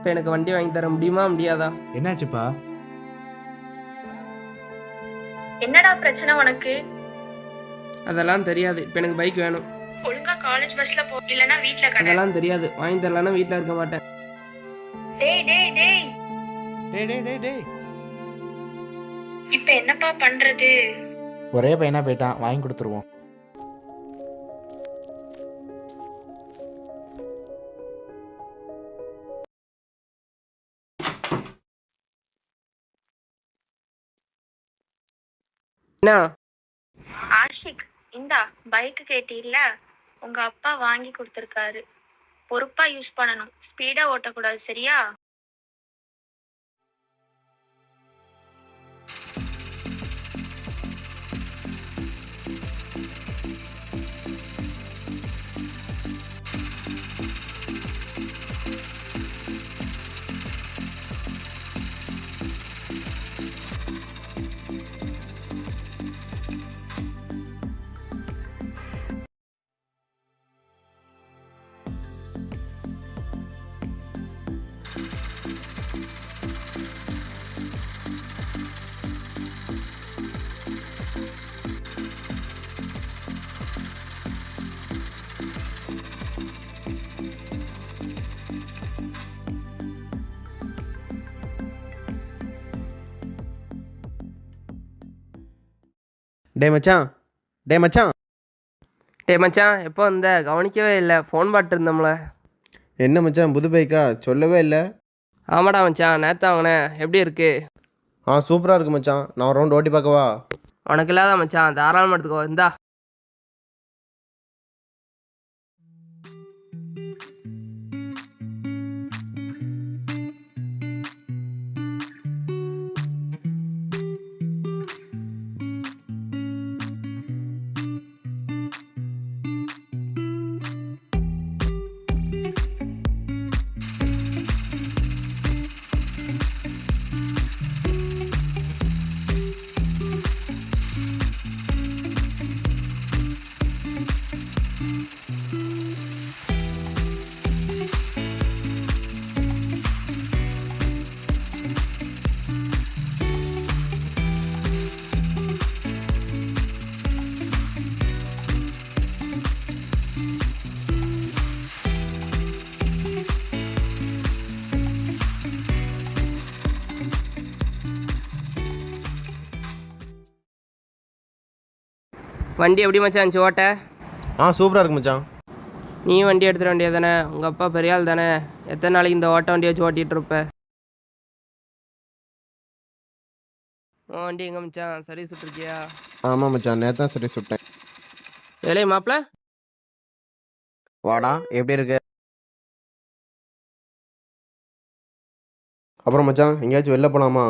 இப்போ எனக்கு வண்டி வாங்கி தர முடியுமா முடியாதா? என்னாச்சுப்பா? என்னடா பிரச்சனை உனக்கு? அதெல்லாம் தெரியாது. இப்போ எனக்கு பைக் வேணும். ஒழுங்கா காலேஜ் பஸ்ல போ, இல்லனா வீட்ல கடை. அதெல்லாம் தெரியாது. வாங்கி தரலன்னா வீட்டில் இருக்க மாட்டேன். டேய் டேய் டேய், டேய் டேய் டேய் டேய், இப்போ என்னப்பா பண்றது? ஒரே பையனா போயிட்டான், வாங்கி கொடுத்துருவோம். என்ன? ஆஷிக், இந்தா பைக் கேட்டில்ல, உங்க அப்பா வாங்கி கொடுத்துருக்காரு. பொறுப்பா யூஸ் பண்ணணும், ஸ்பீடா ஓட்டக்கூடாது, சரியா? டேய் மச்சான், டேய் மச்சான். டே மச்சான், எப்போ வந்த? கவனிக்கவே இல்லை. ஃபோன் பாட்டு இருந்தோம்ல. என்ன மச்சான், புது பைக்கா? சொல்லவே இல்லை. ஆமாடா மச்சான், நேற்று வாங்கினேன். எப்படி இருக்கு? சூப்பராக இருக்கு மச்சான். நான் ஒரு ரவுண்ட் ஓட்டி பார்க்கவா? உனக்கு இல்லாத மச்சான், தாராளமாக எடுத்துக்கோ. இந்தா. வண்டி எப்படி மச்சான் இருந்துச்சு ஓட்ட? சூப்பராக இருக்கு மச்சான். நீயும் வண்டி எடுத்துட வேண்டியது தானே? உங்கள் அப்பா பெரிய ஆள் தானே? எத்தனை நாளைக்கு இந்த ஓட்ட வண்டி வச்சு ஓட்டிகிட்டு இருப்ப? உன் வண்டி எங்கே மச்சான்? சர்வீஸ் விட்டுருக்கியா? ஆமாம் மச்சான், நேற்று தான் சரி சுட்டேன். வேலை மாப்பிள்ள. வாடா, எப்படி இருக்கு? அப்புறம் மச்சான், எங்கேயாச்சும் வெளில போகலாமா?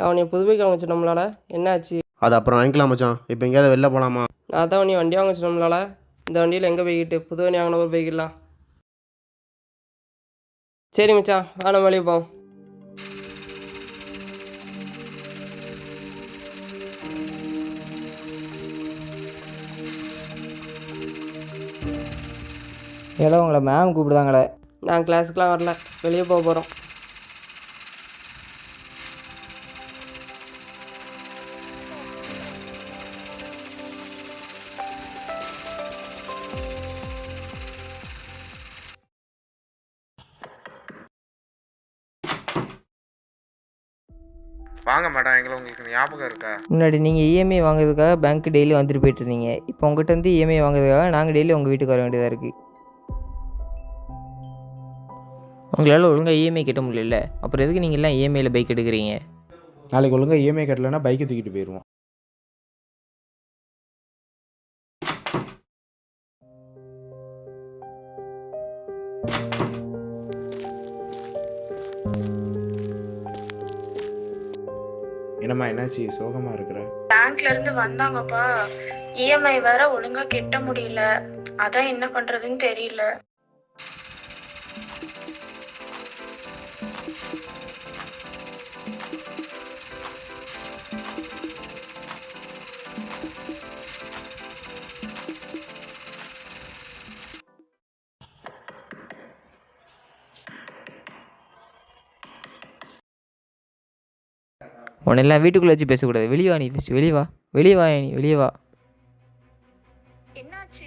அவனை புது பைக் வாங்க சொன்னோம்லால, என்னாச்சு? அது அப்புறம் வாங்கிக்கலாம் மச்சான். இப்போ எங்கேயாவது வெளில போகலாமா? நான் தான் நீ வண்டி வாங்க சொன்னோம்லால, இந்த வண்டியில் எங்கே போய்கிட்டு? புது வண்டி வாங்கின ஒரு போய்க்கலாம். சரி மச்சான், வாங்க வெளியே போவோம். ஏதோ உங்களை மேம் கூப்பிடுதாங்களே. நான் கிளாஸுக்கெலாம் வரல, வெளியே போக போகிறோம். வாங்க மேடம், எங்களை உங்களுக்கு ஞாபகம் இருக்கா? முன்னாடி நீங்கள் இஎம்ஐ வாங்குறதுக்காக பேங்க்கு டெய்லி வந்துட்டு போயிட்டு இருந்தீங்க. இப்போ உங்கள்கிட்ட வந்து இஎம்ஐ வாங்குறதுக்காக நாங்கள் டெய்லி உங்கள் வீட்டுக்கு வர வேண்டியதாக இருக்குது. உங்களால் ஒழுங்காக இஎம்ஐ கட்ட முடியல, அப்புறம் எதுக்கு நீங்கள் எல்லாம் இஎம்ஐயில் பைக் எடுக்கிறீங்க? நாளைக்கு ஒழுங்காக இஎம்ஐ கட்டலைன்னா பைக்கை தூக்கிட்டு போயிடுவோம். என்னம்மா, என்னாச்சு? சோகமாக இருக்கிற? பேங்க்ல இருந்து வந்தாங்கப்பா, இஎம்ஐ வேற ஒழுங்கா கட்ட முடியல, அதான் என்ன பண்றதுன்னு தெரியல. உன்னெல்லாம் வீட்டுக்குள்ளே வச்சு பேசக்கூடாது. வெளியே வா, நீ ஃபஸ்ட்டு வெளியே வா, வெளியே வா, நீ வெளியே வா. என்னாச்சு?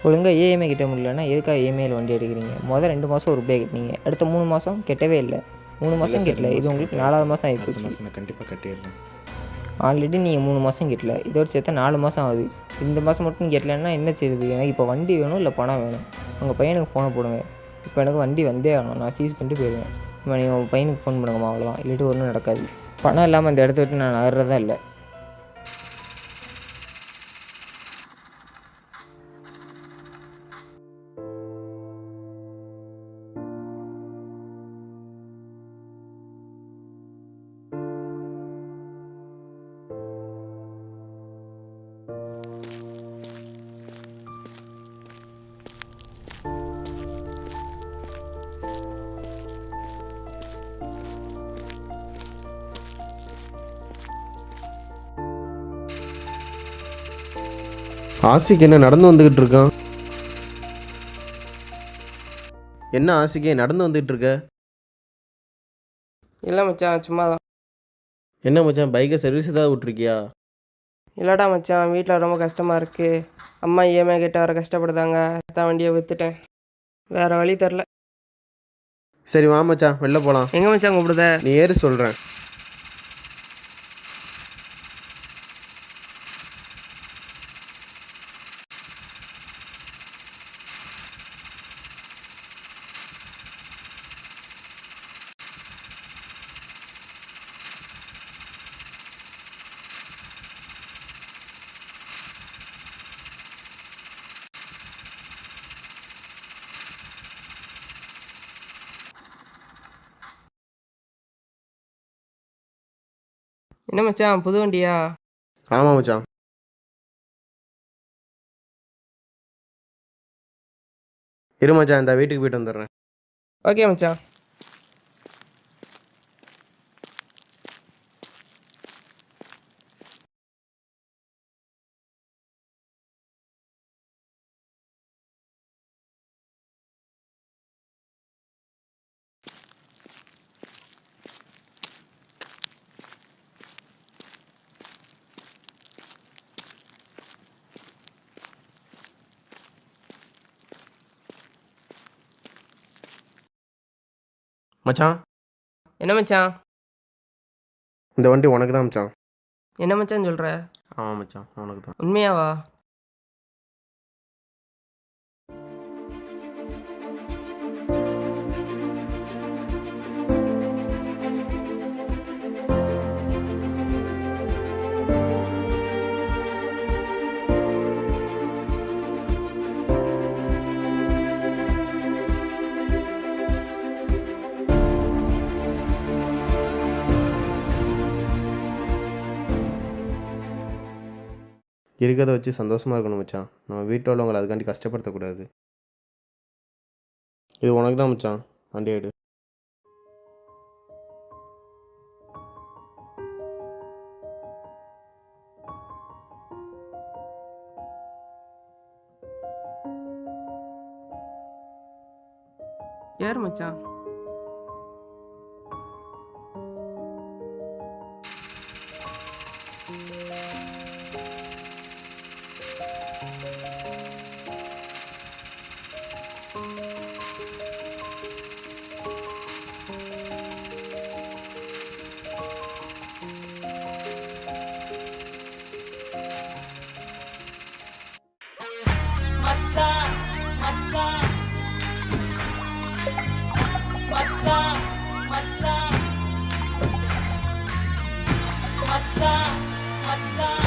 ஒழுங்காக இஎம்ஐ கட்ட முடியலன்னா எதுக்காக இஎம்ஐயில் வண்டி எடுக்கிறீங்க? மொதல் 2 மாதம் ஒரு கட்டினீங்க, அடுத்த 3 மாதம் கட்டவே இல்லை. 3 மாதம் கட்டல, இது உங்களுக்கு 4வது மாதம் அடுத்த ஆகிப்போச்சு. மாதம் நான் கண்டிப்பாக கட்டிடுறேன். ஆல்ரெடி நீங்கள் 3 மாதம் கட்டல, இதோடு சேர்த்தா 4 மாதம் ஆகுது. இந்த மாதம் மட்டும் கட்டலைன்னா என்ன செய்யுது? எனக்கு இப்போ வண்டி வேணும், இல்லை பணம் வேணும். உங்கள் பையனுக்கு ஃபோனை போடுங்க. இப்போ எனக்கு வண்டி வந்தே ஆகணும், நான் சீஸ் பண்ணிட்டு போயிடுவேன். இப்போ நீங்கள் உங்கள் பையனுக்கு ஃபோன் பண்ணுங்கம்மா, அவ்வளோதான். இல்லாட்டி ஒன்றும் நடக்காது. பணம் இல்லாமல் அந்த இடத்த விட்டு நான் நகர்றதா இல்லை. ஆசிக்கு என்ன நடந்து வந்துக்கிட்டு இருக்கான்? என்ன ஆசிக்கு நடந்து வந்துக்கிட்டு இருக்க? இல்லை மச்சான், சும்மா தான். என்ன மச்சான், பைக்கை சர்வீஸ் ஏதாவது விட்ருக்கியா? இல்லைடா மச்சான், வீட்டில் ரொம்ப கஷ்டமாக இருக்குது. அம்மா இஎம்ஐ கேட்டு வர கஷ்டப்படுதாங்க. தான் வண்டியை விற்றுட்டேன், வேறு வழி தெரில. சரி வா மச்சான், வெளில போகலாம். எங்கே மச்சான் கூப்பிடுத? நீ ஏறு சொல்கிறேன். என்ன மச்சான், புது வண்டியா? ஆமாம் மச்சான். இரு மச்சான், இந்த வீட்டுக்கு போயிட்டு வந்துடுறேன். ஓகே மச்சான். மச்சான், என்ன மச்சான்? இந்த வண்டி உனக்கு தான் மச்சான். என்ன மச்சான் சொல்கிற? ஆமாம் மச்சான், உனக்கு தான். உண்மையாவா? இருக்கிறத வச்சு சந்தோஷமாக இருக்கணும் மச்சான். நம்ம வீட்டில் உள்ளவங்களை அதுக்காண்டி கஷ்டப்படுத்தக்கூடாது. இது உனக்கு தான் மச்சான், வண்டி எடு. யார் மச்சான்? மச்சான்